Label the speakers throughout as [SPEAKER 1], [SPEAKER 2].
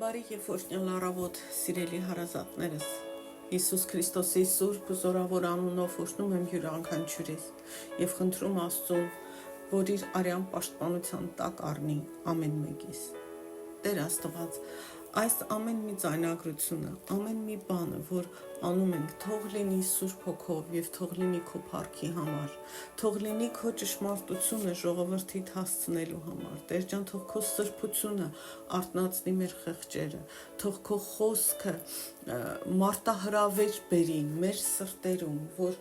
[SPEAKER 1] Բարի եւ օրհնյալ առավոտ, սիրելի հարազատներս։ Հիսուս Քրիստոսի սուրբ ու զորավոր անունով օրհնում եմ յուրաքանչյուրիս եւ խնդրում Աստծուն, որ իր արյան պաշտպանության տակ առնի ամեն մեկիս։ Տեր Աստված, այս ամեն մի ձայնագրությունը, ամեն մի բանը, որ անում ենք, թող լինի Սուրբ Հոգով եւ թող լինի քո փառքի համար, թող լինի քո ճշմարտությունը ժողովրդիդ հասցնելու համար։ Տեր ջան, թող քո սրբությունը արթնացնի մեր խեղճերը, թող քո խոսքը մարտահրավեր բերի մեր սրտերում, որ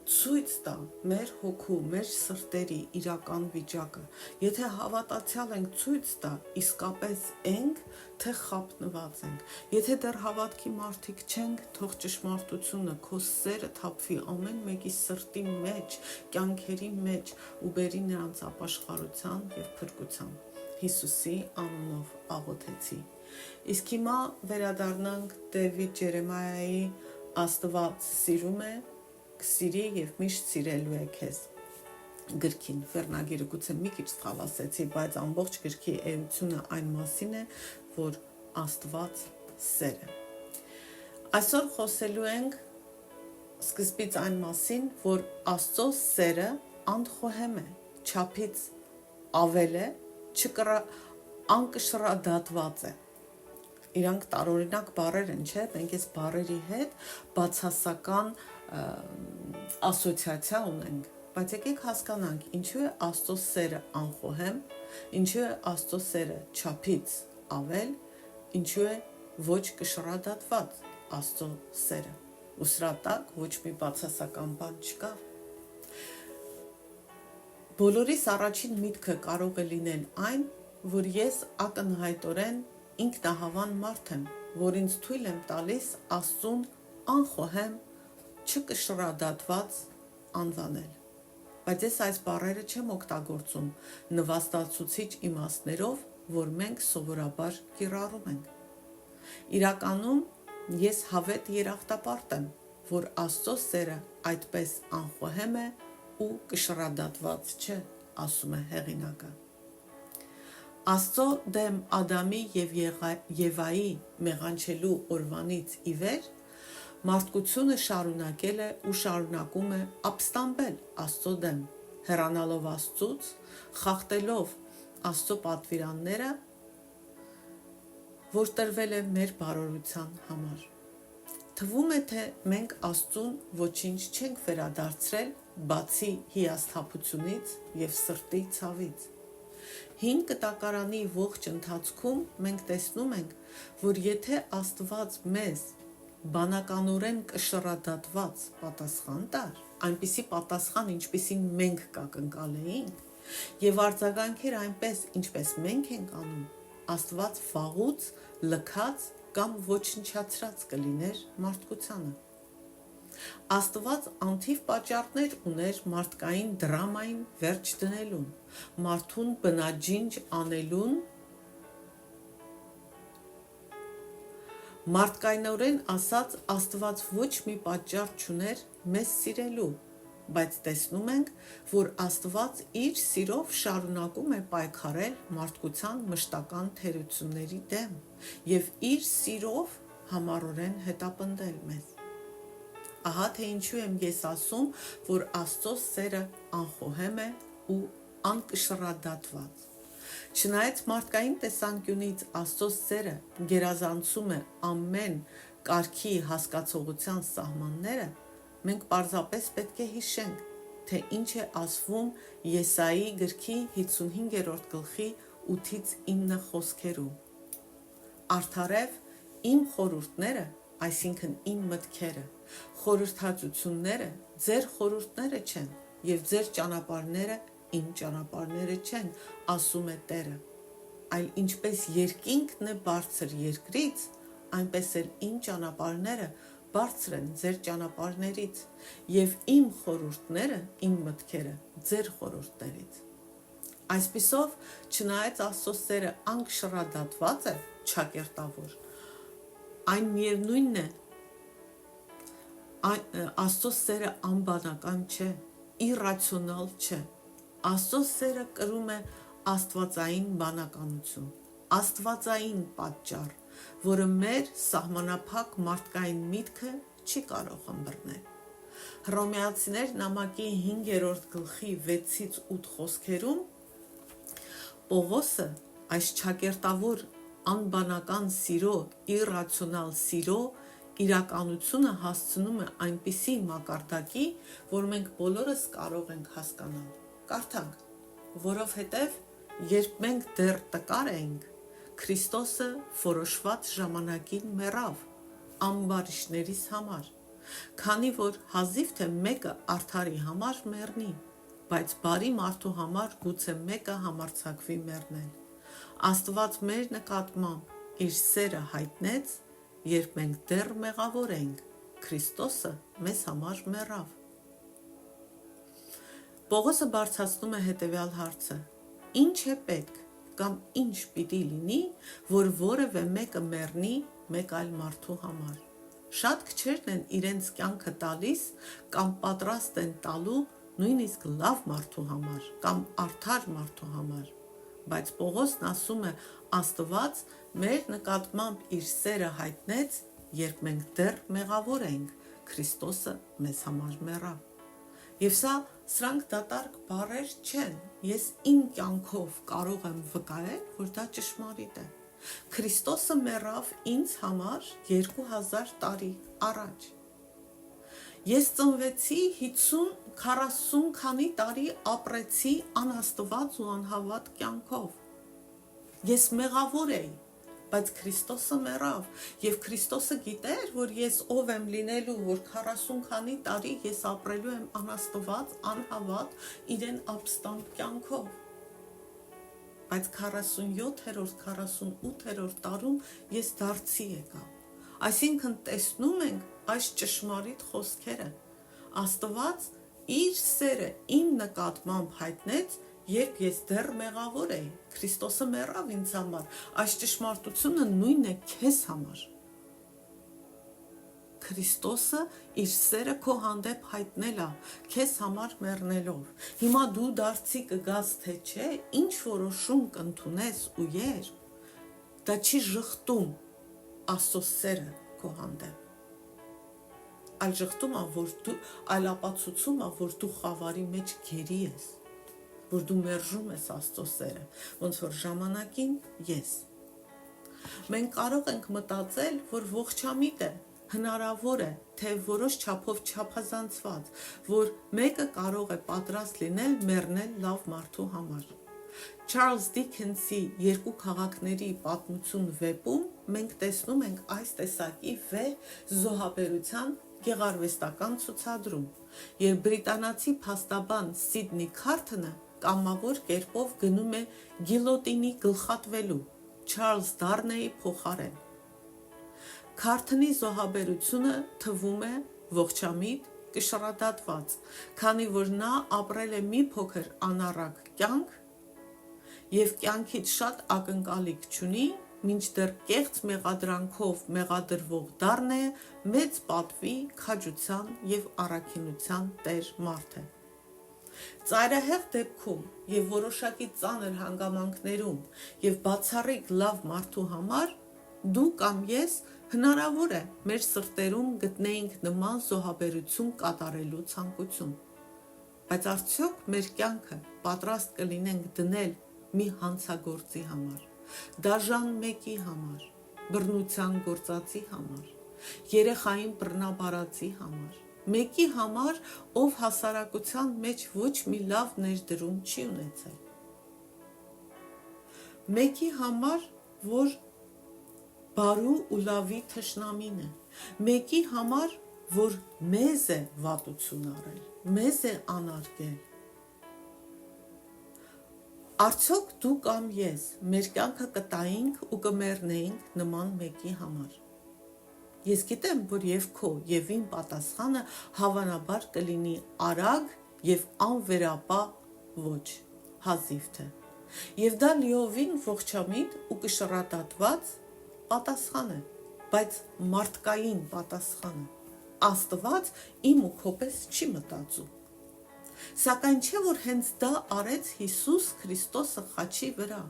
[SPEAKER 1] ցույց տա մեր հոգու, մեր սրտերի իրական վիճակը։ Եթե հավատացյալ ենք, ցույց տա իսկապես ենք, թե խապնված ենք։ Եթե դեռ հավատքի մարդիկ չենք, թող ճշմարտությունը, քո սերը թափվի ամեն մեկի սրտի մեջ, կյանքերի մեջ ու բերի նրանց ապաշխարության եւ փրկության։ Հիսուսի անունով աղոթեցի։ Իսկ հիմա վերադառնանք Դեվիդ Ջերեմիայի Աստված սիրում է, կսիրի եւ միշտ սիրելու է քեզ գրքին։ Վերնագիրը գուցե մի քիչ սխալացեցի, բայց ամբողջ գրքի էությունը այն մասին է, որ Աստված սեր է։ Այսօր խոսելու ենք սկզբից այն մասին, որ Աստծո սերը անխոհեմ է, չափից ավել է, անկշռադատված է։ Իրանք տարօրինակ բառեր են, չէ՞, մենք այս բառերի հետ բացասական ասոցիացիա ունենք, բայց եկեք հասկանանք, ինչու է Աստծո սերը անխոհեմ, ինչու է Աստծո սերը չափից ավել, ինչու է ոչ կշռադատված Աստծո սերը։ Ու սրա տակ ոչ մի բացասական բան չկա։ Բոլորիս առաջին միտքը կարող է լինել այն, որ ես ակնհայտորեն ինքնահավան մարդ եմ, որ ինձ թույլ եմ տալիս Աստծուն անխոհեմ, չկշռադատված անվանել։ Բայց ես այս բառերը չեմ օգտագործում նվաստացուցիչ իմաստներով, որ մենք սովորաբար կիրառում ենք։ Իրականում ես հավետ երախտապարտ եմ, որ Աստծո սերը այդպես անխոհեմ է ու կշռադատված չէ, ասում է հեղինակը։ Աստծո դեմ Ադամի եւ Եվայի մեղանչելու օրվանից ի վեր մարդկությունը շարունակել է ու շարունակում է ապստամբել Աստծո դեմ, հեռանալով Աստծուց, խախտելով Աստծո պատվիրանները, որ տրվել է մեր բարօրության համար։ Թվում է, թե մենք Աստծուն ոչինչ չենք վերադարձրել, բացի հիասթափությունից եւ սրտի ցավից։ Հին կտակարանի ողջ ընթացքում մենք տեսնում ենք, որ եթե Աստված մեզ բանականորեն կշռադատված պատասխան տար, այնպիսի պատասխան, ինչպիսին մենք կակնկալեինք, եւ արձագանքեր այնպես, ինչպես մենք ենք անում, Աստված վաղուց լքած կամ ոչնչացրած կլիներ մարդկությանը։ Աստված անթիվ պատճառներ ուներ մարդկային դրամային վերջ դնելուն, մարդուն բնաջինջ անելուն, մարդկայնորեն ասած Աստված ոչ մի պատճառ չուներ մեզ սիրելու, բայց տեսնում ենք, որ Աստված իր սիրով շարունակում է պայքարել մարդկության մշտական թերությունների դեմ եւ իր սիրով համառորեն հետապնդել մեզ։ Ահա թե ինչու եմ ես ասում, որ Աստծո սերը անխոհեմ է ու անկշռադատված։ Չնայած մարդկային տեսանկյունից Աստծո սերը գերազանցում է ամեն կարգի հասկացողության սահմանները, մենք պարզապես պետք է հիշենք, թե ինչ է ասվում Եսայի գրքի 55-րդ գլխի 8-9 խոսքերում։ Արդարև իմ խորհուրդները, այսինքն իմ մտքերը, խորհրդածությունները ձեր խորհուրդները չեն եւ ձեր ճանապարհները իմ ճանապարհները չեն, ասում է Տերը, այլ ինչպես երկինքն է բարձր երկրից, այնպես էլ իմ ճանապարհները բարձր են ձեր ճանապարհներից եւ իմ խորհուրդները, իմ մտքերը ձեր խորհուրդներից։ Այսպիսով, չնայած Աստծո սերը անկշռադատված է, չակերտավոր, այն միևնույնն է, Աստծո սերը անբանական չէ, իռացիոնալ չէ։ Աստծո սերը կրում է աստվածային բանականություն, աստվածային պատճառ, որը մեր սահմանափակ մարդկային միտքը չի կարող ըմբռնել։ Հռոմեացիներ նամակի 5-րդ գլխի 6-ից 8 խոսքերում Պողոսը այս ճակերտավոր անբանական սիրո, իռացիոնալ սիրո իրականությունը հասցնում է այնպիսի մակարդակի, որ մենք բոլորս կարող ենք հասկանալ։ Կարդանք, որովհետև երբ մենք դեռ տկար էինք, Քրիստոսը որոշված ժամանակին մեռավ ամբարիշներիս համար, քանի որ հազիվ թե մեկը արդարի համար մեռնի, բայց բարի մարդու համար գուցե մեկը համարձակվի մեռնել։ Աստված մեր նկատմամբ իր սերը հայտնեց, երբ մենք դեռ մեղավոր էինք, Քրիստոսը մեզ համար մեռավ։ Պողոսը բարձրացնում է հետևյալ հարցը. ինչ է պետք կամ ինչ պիտի լինի, որ որևէ մեկը մեռնի մեկ այլ մարդու համար։ Շատ քչերն են իրենց կյանքը տալիս կամ պատրաստ են տալու նույնիսկ լավ մարդու համար կամ արդար մարդու համար, բայց Պողոսն ասում է Աստված մեր նկատմամբ իր սերը հայտնեց, երբ մենք դեռ մեղավոր էինք, Քրիստոսը մեզ համար մեռավ։ Եվ սրանք դատարկ բառեր չեն, ես իմ կյանքով կարող եմ վկայել, որ դա ճշմարիտ է։ Քրիստոսը մեռավ ինձ համար 2000 տարի առաջ։ Ես ծնվեցի 50-40 քանի տարի ապրեցի անաստված ու անհավատ կյանքով։ Ես մեղավոր էի, բայց Քրիստոսը մեռավ, եւ Քրիստոսը գիտեր, որ ես ով եմ լինելու, որ 40 քանի տարի ես ապրելու եմ անաստված, անհավատ, իրեն ապստամբ կյանքով։ Բայց 47-րդ, 48-րդ տարում ես դարձի եկա։ Այսինքն տեսնում ենք այս ճշմարիտ խոսքերը։ Աստված իր սերը իմ նկատմամբ հայտնեց, երբ ես դեռ մեղավոր էի, Քրիստոսը մեռավ ինձ համար, այս ճշմարտությունը նույնն է քեզ համար։ Քրիստոսը իր սերը քո հանդեպ հայտնել է, քեզ համար մեռնելով։ Հիմա դու դարձի կգաս, թե չէ, ինչ որոշում կընդունես ու երբ, դա չի ժխտում Աստծո սերը քո հանդեպ։ Այլ ժխտում է, այլ ապացուցում է, որ դու խավարի մեջ գերի ես, որ դու մերժում ես Աստծո սերը, ոնց որ ժամանակին ես։ Մենք կարող ենք մտածել, որ ողջամիտ է, հնարավոր է, թե որոշ չափով չափազանցված, որ մեկը կարող է պատրաստ լինել մեռնել լավ մարդու համար։ Չարլզ Դիքենսի «Երկու քաղաքների պատմություն» վեպում մենք տեսնում ենք այս տեսակի զոհաբերության գեղարվեստական ցուցադրում, երբ բրիտանացի փաստաբան Սիդնի Քարթոնը կամավոր կերպով գնում է գիլոտինի գլխատվելու Չարլզ Դարնեի փոխարեն։ Քարթոնի զոհաբերությունը թվում է ողջամիտ, կշռադատված, քանի որ նա ապրել է մի փոքր անառակ կյանք և կյանքից շատ ակնկալիք չունի, մինչդեռ կեղծ մեղադրանքով մեղադրվող Դարնեը մեծ պատվի, քաջության և առաքինության տեր մարդ է։ Ծայրահեղ դեպքում և որոշակի ծանր հանգամանքներում և բացառիկ լավ մարդու համար դու կամ ես հնարավոր է մեր սրտերում գտնեինք նման զոհաբերություն կատարելու ցանկություն, բայց արդյոք մեր կյանքը պատրաստ կլինենք դնել մի հանցագործի համար, դաժան մեկի համար, բռնության գործածի համար, երեխային բռնաբարածի համար, մեկի համար, ով հասարակության մեջ ոչ մի լավ ներդրում չի ունեցել, մեկի համար, որ բարու ու լավի թշնամին է, մեկի համար, որ մեզ է վատություն արել, մեզ է անարգել։ Արդյոք դու կամ ես մեր կյանքը կտայինք ու կմեռնեինք նման մեկի համար։ Ես գիտեմ, որ և քո և իմ պատասխանը հավանաբար կլինի արագ և անվերապահ ոչ, հազիվ թե։ Եվ դա լիովին ողջամիտ ու կշռադատված պատասխան է, բայց մարդկային պատասխան է։ Աստված իմ ու քո պես չի մտածում։ Սակայն չէ, որ հենց դա արեց Հիսուս Քրիստոսը խաչի վրա,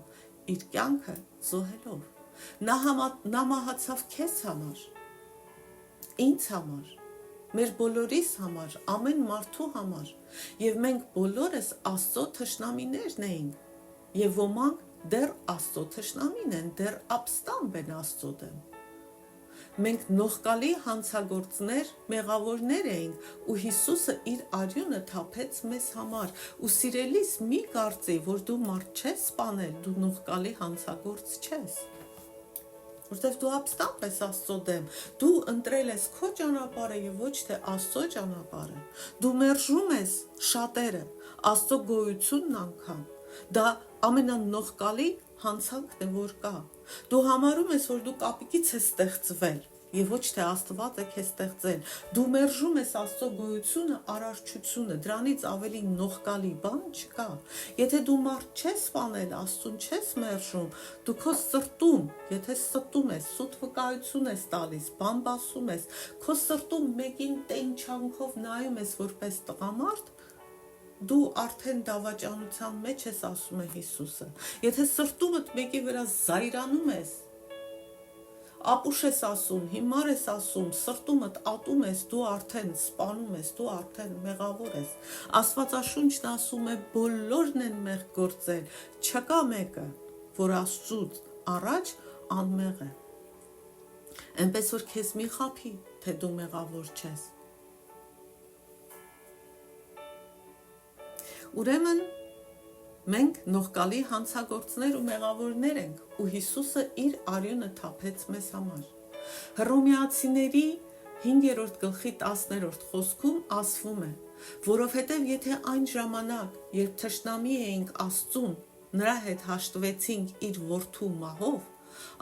[SPEAKER 1] իր կյանքը զոհելով։ Նա մահացավ քեզ համար, ինձ համար, մեր բոլորիս համար, ամեն մարդու համար, եւ մենք բոլորս Աստծո թշնամիներն էինք, եւ ոմանք դեռ Աստծո թշնամին են, դեռ ապստամբ են Աստծո դեմ։ Մենք նողկալի հանցագործներ, մեղավորներ էինք, ու Հիսուսը իր արյունը թափեց մեզ համար, ու սիրելիս մի կարծի, որ դու մարդ չես սպանել, դու նողկալի հանցագործ չես, որտեվ դու ապստամբ ես Աստծո դեմ, դու ընտրել ես քո ճանապարհը եւ ոչ թե Աստծո ճանապարհը, դու մերժում ես շատերը, Աստծո գոյությունն անգամ, դա ամենանողկալի հանցանքն է, որ կա, դու համարում ես, որ դու կապիկից ես ստեղծվել եւ ոչ թե Աստված է քեզ ստեղծել, դու մերժում ես Աստծո գոյությունը, արարչությունը, դրանից ավելի նողկալի բան չկա, եթե դու մարդ չես սպանել, Աստծուն չես մերժում, դու քո սրտում, եթե ստում ես, սուտ վկայություն ես տալիս, բամբասում ես, քո սրտում մեկին տենչանքով նայում ես որպես տղամարդ, դու արդեն դավաճանության մեջ ես, ասում է Հիսուսը, եթե սրտումդ մեկի վրա զայրանում ես, ապուշ ես ասում, հիմար ես ասում, սրտումդ ատում ես, դու արդեն սպանում ես, դու արդեն մեղավոր ես, Աստվածաշունչն ասում է բոլորն են մեղ գործել, չկա մեկը, որ Աստծուց առաջ անմեղ է, այնպես որ քեզ մի խաբի, թե դու մեղավոր չես, ուրեմն մենք նողկալի հանցագործներ ու մեղավորներ ենք, ու Հիսուսը իր արյունը թափեց մեզ համար։ Հռոմեացիների 5-րդ գլխի 10-րդ խոսքում ասվում է, որովհետև եթե այն ժամանակ, երբ թշնամի էինք Աստծուն, նրա հետ հաշտվեցինք իր որդու մահով,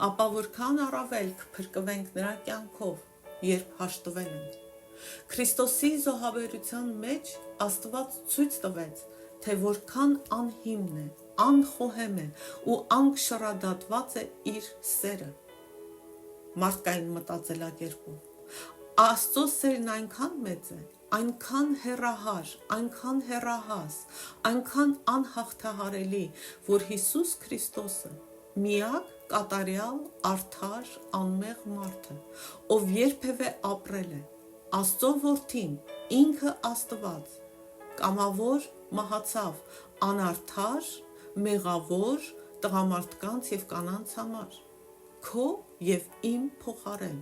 [SPEAKER 1] ապա որքան առավել կփրկվենք նրա կյանքով, երբ հաշտվել ենք։ Քրիստոսի զոհաբերության մեջ Աստված ցույց տվեց, թե որքան անհիմն է, անխոհեմ է ու անկշռադատված է իր սերը մարդկային մտածելակերպում։ Աստծո սերն այնքան մեծ է, այնքան հեռահար, այնքան հեռահաս, այնքան անհաղթահարելի, որ Հիսուս Քրիստոսը միակ կատարյալ, արդար, անմեղ մարդը, ով երբևէ ապրել է, Աստծո որդին, ինքը Աստված, կամավոր մահացավ անարդար, մեղավոր տղամարդկանց եւ կանանց համար, քո եւ իմ փոխարեն։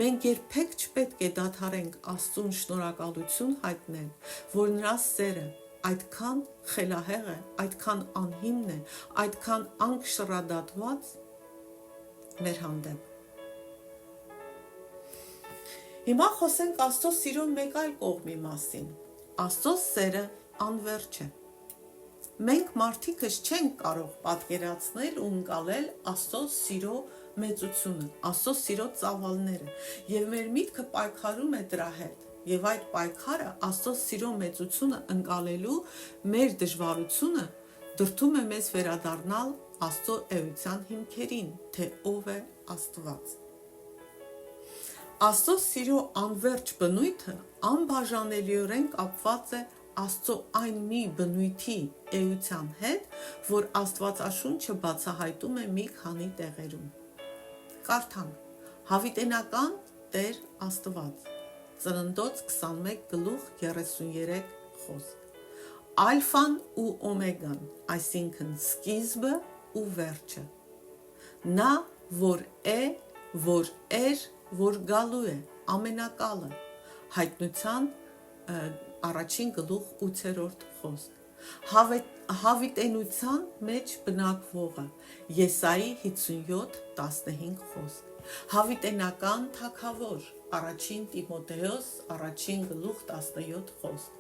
[SPEAKER 1] Մենք երբեք չպետք է դադարենք Աստծուն շնորհակալություն հայտնել, որ նրա սերը այդքան խելահեղ է, այդքան անհիմն է, այդքան անկշռադատված մեր հանդեպ։ Հիմա խոսենք Աստծո սիրո մեկ այլ կողմի մասին։ Աստծո սերը անվերջ է։ Մենք մարդիկս չենք կարող պատկերացնել ու ընկալել Աստծո սիրո մեծությունը, Աստծո սիրո ծավալները, եւ մեր միտքը պայքարում է դրա հետ, եւ այդ պայքարը Աստծո սիրո մեծությունը ընկալելու մեր դժվարությունը դրդում է մեզ վերադառնալ Աստծո էության հիմքերին, թե ով է Աստված։ Աստծո սիրո անվերջ բնույթը անբաժանելիորեն կապված է Աստծո այն մի բնույթի էության հետ, որ Աստվածաշունչը բացահայտում է մի քանի տեղերում։ Կարդանք. Հավիտենական Տեր Աստված, Ծննդոց 21:33 խոսք։ Ալֆան ու Օմեգան, այսինքն սկիզբը ու վերջը։ Նա, որ է, որ էր, որ գալու է, ամենակալը, հայտնության 1:8 խոսք, հավիտենության մեջ բնակվողը, Եսայի 57:15 խոսք, հավիտենական թագավոր, 1 Տիմոթեոս 1:17 խոսք,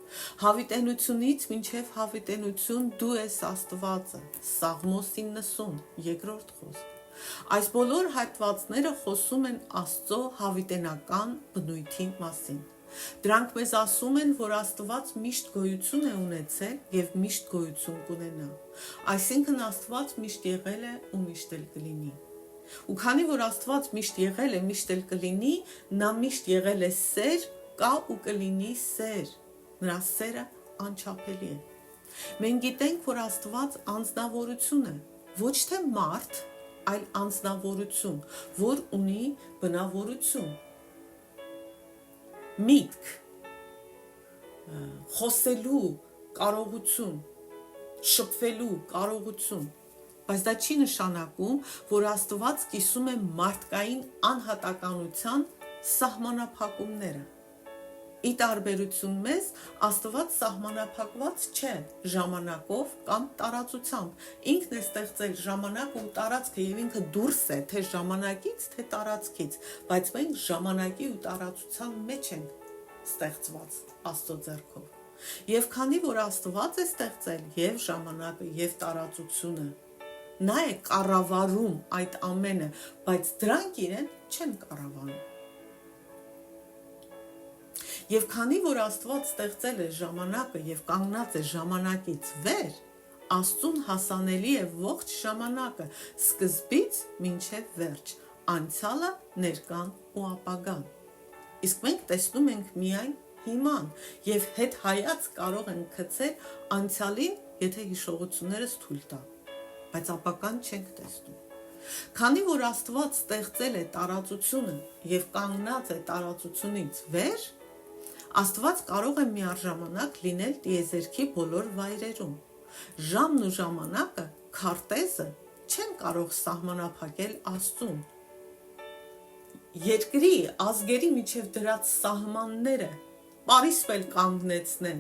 [SPEAKER 1] հավիտենությունից մինչև հավիտենություն դու ես Աստվածը, Սաղմոս 90:2 խոսք, այս բոլոր հատվածները խոսում են Աստծո հավիտենական բնույթի մասին։ Դրանք մեզ ասում են, որ Աստված միշտ գոյություն է ունեցել եւ միշտ գոյություն կունենա։ Այսինքն Աստված միշտ եղել է ու միշտ էլ կլինի։ Ու քանի որ Աստված միշտ եղել է, միշտ էլ կլինի, նա միշտ եղել է սեր, կա ու կլինի սեր։ Նրա սերը անչափելի է։ Մենք գիտենք, որ Աստված անձնավորություն է, ոչ թե մարդ, այլ անձնավորություն, որ ունի բնավորություն, միտք, խոսելու կարողություն, շփվելու կարողություն, բայց դա չի նշանակում, որ Աստված կիսում է մարդկային անհատականության սահմանափակումները։ Ի տարբերություն մեզ, Աստված սահմանափակված չէ ժամանակով կամ տարածությամբ։ Ինքն է ստեղծել ժամանակ ու տարածքը եւ ինքը դուրս է թե ժամանակից, թե տարածքից, բայց մենք ժամանակի ու տարածության մեջ ենք ստեղծված Աստծո ձեռքով։ Եվ քանի որ Աստված է ստեղծել եւ ժամանակը, եւ տարածությունը, նա է կառավարում այդ ամենը, բայց դրանք իրեն չեն կառավարում։ Եվ քանի որ Աստված ստեղծել է ժամանակը եւ կանգնած է ժամանակից վեր, Աստծուն հասանելի է ողջ ժամանակը, սկզբից մինչև վերջ, անցյալը, ներկան ու ապագան։ Իսկ մենք տեսնում ենք միայն հիման եւ հետ հայաց կարող ենք գցել անցյալին, եթե հիշողություններս թույլ տա, բայց ապագան չենք տեսնում։ Քանի որ Աստված ստեղծել է տարածությունը եւ կանգնած է տարածությունից վեր, Աստված կարող է միառժամանակ լինել տիեզերքի բոլոր վայրերում։ Ժամն ու ժամանակը, քարտեզը չեն կարող սահմանափակել Աստծուն։ Երկրի, ազգերի միջև դրած սահմանները պարիսպել կանգնեցնեն,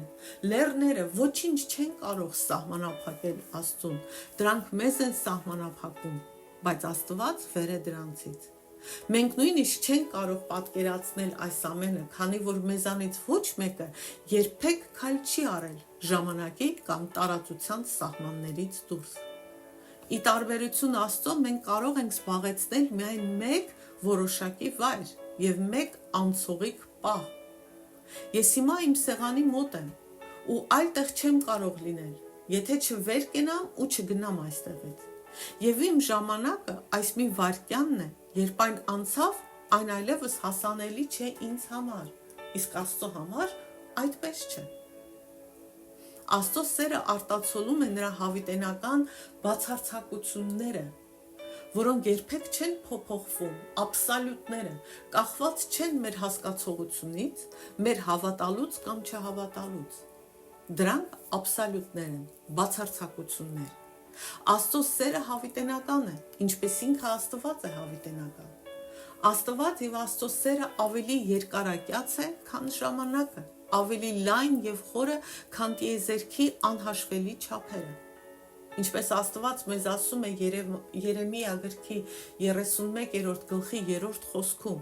[SPEAKER 1] լեռները ոչինչ չեն կարող սահմանափակել Աստծուն, դրանք մեզ են սահմանափակում, բայց Աստված վեր է դրանցից։ Մենք նույնիսկ չենք կարող պատկերացնել այս ամենը, քանի որ մեզանից ոչ մեկը երբեք քայլ չի արել ժամանակի կամ տարածության սահմաններից դուրս։ Ի տարբերություն Աստծո, մենք կարող ենք զբաղեցնել միայն մեկ որոշակի վայր եւ մեկ անցողիկ պահ։ Ես հիմա իմ սեղանի մոտ եմ ու այլ տեղ չեմ կարող լինել, եթե չվեր կենամ ու չգնամ այստեղից։ Եվ իմ ժամանակը այս մի վայրկյանն է, երբ այն անցավ, այն այլևս հասանելի չէ ինձ համար, իսկ Աստծո համար այդպես չէ։ Աստծո սերը արտացոլում է նրա հավիտենական բացարձակությունները, որոնք երբեք չեն փոփոխվում, աբսոլյուտները, կախված չեն մեր հասկացողությունից, մեր հավատալուց կամ չհավատալուց։ Դրանք աբսոլյուտներ են, բացարձակություններ։ Աստծո սերը հավիտենական է, ինչպես ինքը Աստված է հավիտենական։ Աստված եւ Աստծո սերը ավելի երկարակյաց է, քան ժամանակը, ավելի լայն եւ խորը, քան տիեզերքի անհաշվելի չափերը։ Ինչպես Աստված մեզ ասում է Երեմիա գրքի 31-րդ գլխի 3-րդ խոսքում.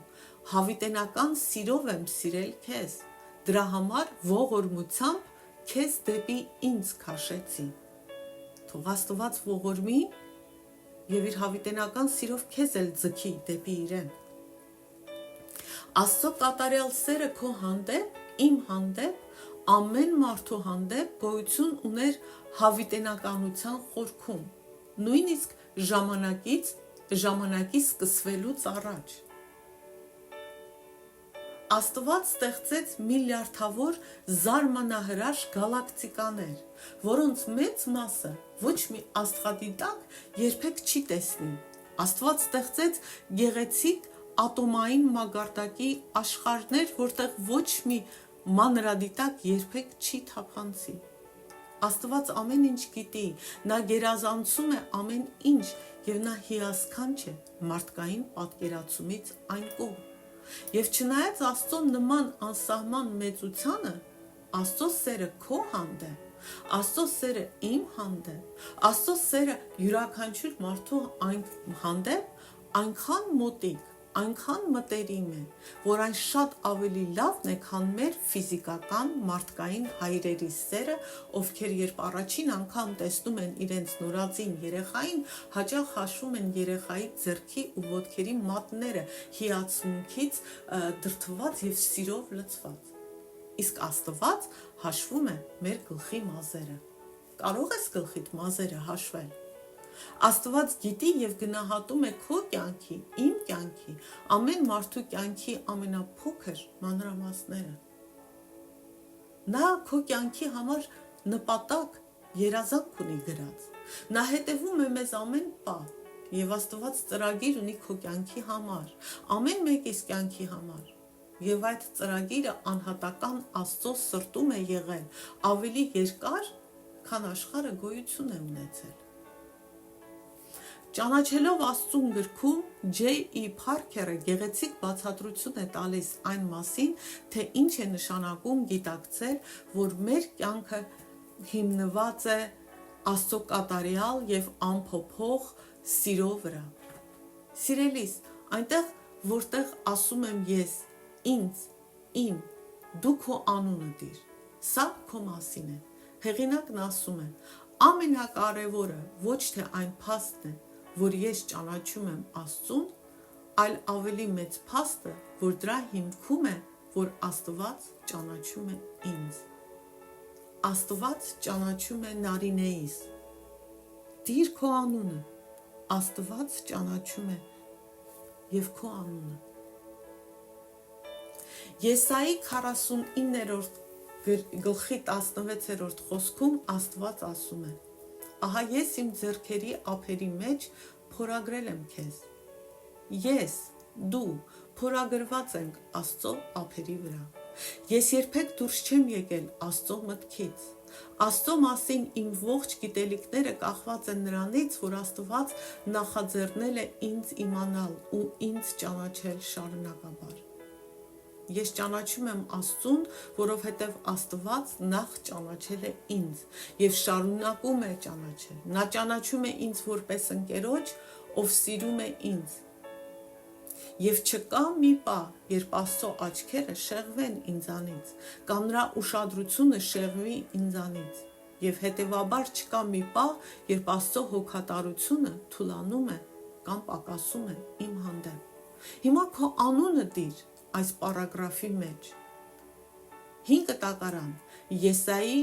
[SPEAKER 1] հավիտենական սիրով եմ սիրել քեզ, դրա համար ողորմությամբ քեզ դեպի ինձ քաշեցի։ Թող Աստված ողորմի եւ իր հավիտենական սիրով քեզ էլ ձգի դեպի իրեն։ Աստծո կատարյալ սերը քո հանդեպ, իմ հանդեպ, ամեն մարդու հանդեպ գոյություն ուներ հավիտենականության խորքում, նույնիսկ ժամանակի սկսվելուց առաջ։ Աստված ստեղծեց միլիարդավոր զարմանահրաշ գալակտիկաներ, որոնց մեծ մասը ոչ մի աստղադիտակ երբեք չի տեսնի։ Աստված ստեղծեց գեղեցիկ ատոմային մագարտակի աշխարհներ, որտեղ ոչ մի մանրադիտակ երբեք չի թափանցի։ Աստված ամեն ինչ գիտի, նա գերազանցում է ամեն ինչ եւ նա հիասքանչ է մարդկային պատկերացումից այն կողմ։ Եվ չնայած Աստծո նման անսահման մեծությանը, Աստծո սերը քո հանդեպ, Աստծո սերը իմ հանդեպ, Աստծո սերը յուրաքանչյուր մարդու հանդեպ այնքան մոտիկ, այնքան մտերիմ է, որ այն շատ ավելի լավն է, քան մեր ֆիզիկական մարդկային հայրերի սերը, ովքեր երբ առաջին անգամ տեսնում են իրենց նորածին երեխային, հաճախ հաշվում են երեխայի ձեռքի ու ոտքերի մատները հիացմունքից դրդված եւ սիրով լցված։ Իսկ Աստված հաշվում է մեր գլխի մազերը։ Կարող ես գլխիդ մազերը հաշվել։ Աստված գիտի եւ գնահատում է քո կյանքի, իմ կյանքի, ամեն մարդու կյանքի ամենափոքր մանրամասները։ Նա քո կյանքի համար նպատակ երազանք ունի գրած։ Նա հետևում է մեզ ամեն պահ, եւ Աստված ծրագիր ունի քո կյանքի համար, ամեն մեկիս կյանքի համար։ Եվ այդ ծրագիրը անհատական Աստծո սրտում է եղել ավելի երկար, քան աշխարհը գոյություն է ունեցել։ Ճանաչելով Աստծուն գրքում J.E. Parker-ը գեղեցիկ բացատրություն է տալիս այն մասին, թե ինչ է նշանակում գիտակցել, որ մեր կյանքը հիմնված է Աստծո կատարյալ եւ անփոփոխ սիրո վրա։ Սիրելիս, այնտեղ, որտեղ ասում եմ ես, ինձ, իմ, դու քո անունը դիր, սա քո մասին է։ Հեղինակն ասում է, ամենակարևորը ոչ թե այն փաստն է, որ ես ճանաչում եմ Աստծուն, այլ ավելի մեծ փաստը, որ դրա հիմքում է, որ Աստված ճանաչում է ինձ։ Աստված ճանաչում է Նարինեիս։ Դիր քո անունը, Աստված ճանաչում է եւ քո անունը։ Եսայի 49-րդ գլխի 16-րդ խոսքում Աստված ասում է. Ահա ես իմ ձեռքերի ափերի մեջ փորագրել եմ քեզ։ Ես, դու փորագրված ենք Աստծո ափերի վրա։ Ես երբեք դուրս չեմ եկել Աստծո մտքից։ Աստծո մասին իմ ողջ գիտելիքները կախված են նրանից, որ Աստված նախաձեռնել է ինձ իմանալ ու ինձ ճանաչել շարունակաբար։ Ես ճանաչում եմ Աստծուն, որովհետև Աստված նախ ճանաչել է ինձ եւ շարունակում է ճանաչել։ Նա ճանաչում է ինձ որպես ընկերոջ, ով սիրում է ինձ։ Եվ չկա մի պահ, երբ Աստծո աչքերը շեղվեն ինձանից, կամ նրա ուշադրությունը շեղվի ինձանից, եւ հետեւաբար չկա մի պահ, երբ Աստծո հոգատարությունը թուլանում է կամ պակասում է իմ հանդեպ։ Հիմա քո անունը դիր այս պարագրաֆի մեջ։ 5 տակարան, Եսայի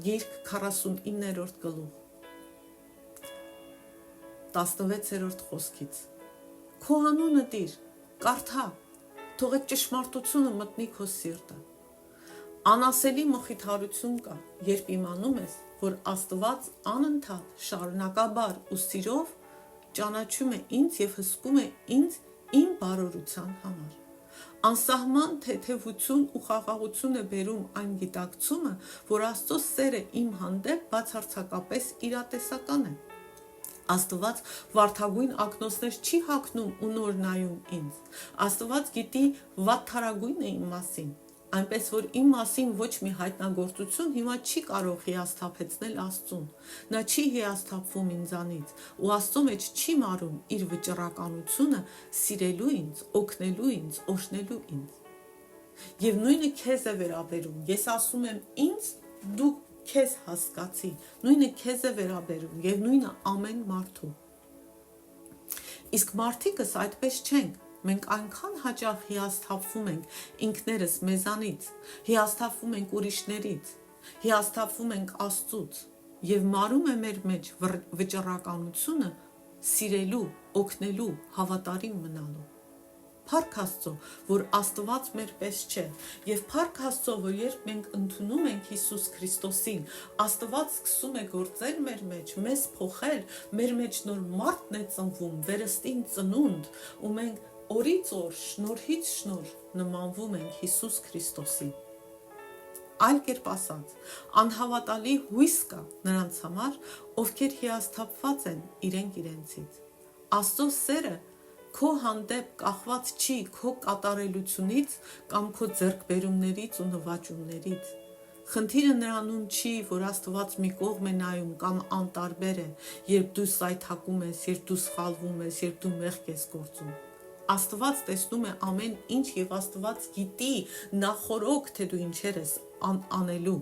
[SPEAKER 1] գիրք 49-րդ գլուխ, 16-րդ խոսքից։ Քո անունը դիր, կարդա, թող այդ ճշմարտությունը մտնի քո սիրտը։ Անասելի մխիթարություն կա, երբ իմանում ես, որ Աստված անընդհատ, շարունակաբար ու սիրով ճանաչում է ինձ եւ հսկում է ինձ իմ բարօրության համար։ Անսահման թեթևություն ու խաղաղություն է բերում այն գիտակցումը, որ Աստծո սերը իմ հանդեպ բացարձակապես իրատեսական է։ Աստված վարդագույն ակնոցներ չի հագնում ու նոր նայում ինձ։ Աստված գիտի վատթարագույնը իմ մասին, այնպես որ իմ մասին ոչ մի հայտնագործություն հիմա չի կարող հիասթափեցնել Աստծուն։ Նա չի հիասթափվում ինձանից ու Աստծո մեջ չի մարում իր վճռականությունը սիրելու ինձ, օգնելու ինձ, օրհնելու ինձ։ Եվ նույնը քեզ է վերաբերում։ Ես ասում եմ ինձ, դու քեզ հասկացի, նույնը քեզ է վերաբերում եւ նույնը ամեն մարդու։ Իսկ մարդիկս այդպես չենք։ Մենք այնքան հաճախ հիասթափվում ենք ինքներս մեզանից, հիասթափվում ենք ուրիշներից, հիասթափվում ենք Աստծուց եւ մարում է մեր մեջ վճռականությունը սիրելու, օգնելու, հավատարիմ մնալու։ Փառք Աստծո, որ Աստված մեր պես չէ, եւ փառք Աստծո, որ երբ մենք ընդունում ենք Հիսուս Քրիստոսին, Աստված սկսում է գործել մեր մեջ, մեզ փոխել, մեր մեջ նոր մարդն է ծնվում, վերստին ծնունդ, ու մենք օրից օր, շնորհից շնորհ նմանվում ենք Հիսուս Քրիստոսին։ Այլ կերպ ասած, անհավատալի հույս կա նրանց համար, ովքեր հիասթափված են իրենք իրենցից։ Աստծո սերը քո հանդեպ կախված չի քո կատարելությունից կամ քո ձեռքբերումներից ու նվաճումներից։ Խնդիրը նրանում չի, որ Աստված մի կողմ է նայում կամ անտարբեր է, երբ դու սայթակում ես, երբ դու սխալվում ես, երբ դու մեղք ես գործում։ Աստված տեսնում է ամեն ինչ եւ Աստված գիտի նախորոք, թե դու ինչեր ես անելու։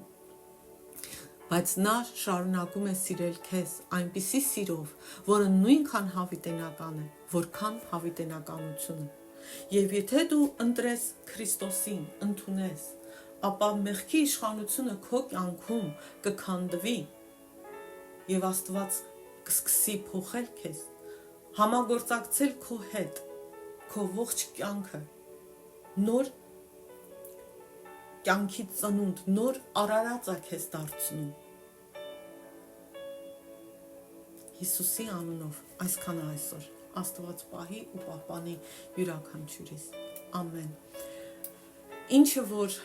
[SPEAKER 1] Բայց նա շարունակում է սիրել քեզ այնպիսի սիրով, որը նույնքան հավիտենական է, որքան հավիտենականությունը։ Եվ եթե դու ընտրես Քրիստոսին, ընդունես, ապա մեղքի իշխանությունը քո կյանքում կքանդվի եւ Աստված կսկսի փոխել քեզ, համագործակցել քո հետ, քո ողջ կյանքը, նոր կյանքի ծնունդ, նոր արարած է քեզ դարձնում։ Հիսուսի անունով այսքան այսօր։ Աստված պահի ու պահպանի յուրաքանչյուրիս։ Ամեն։ Ինչը որ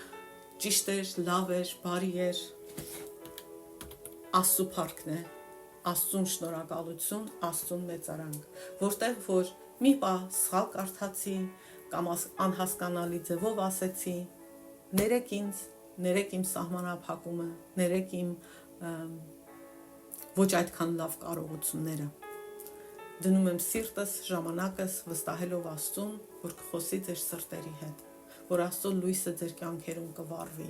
[SPEAKER 1] ճիշտ էր, լավ էր, բարի էր, Աստծո փառքն է, Աստծուն շնորհակալություն, Աստծուն մեծարանք, որտեղ որ մի բան սխալ կարդացի կամ անհասկանալի ձևով ասեցի, ներեք ինձ, ներեք իմ սահմանափակումը, ներեք իմ ոչ այդքան լավ կարողությունները։ Դնում եմ սիրտս, ժամանակս վստահելով Աստծուն, որ կխոսի ձեր սրտերի հետ, որ Աստծո լույսը ձեր կյանքերում կվառվի,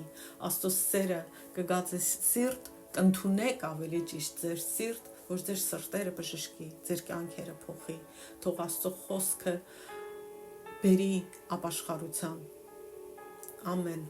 [SPEAKER 1] Աստծո սերը կգա ձեր սիրտ, կընդունեք ավելի ճիշտ ձեր սիրտ, որ ձեր սրտերը բժշկի, ձեր կյանքերը փոխի, թող Աստծո խոսքը բերի ապաշխարության։ Ամեն։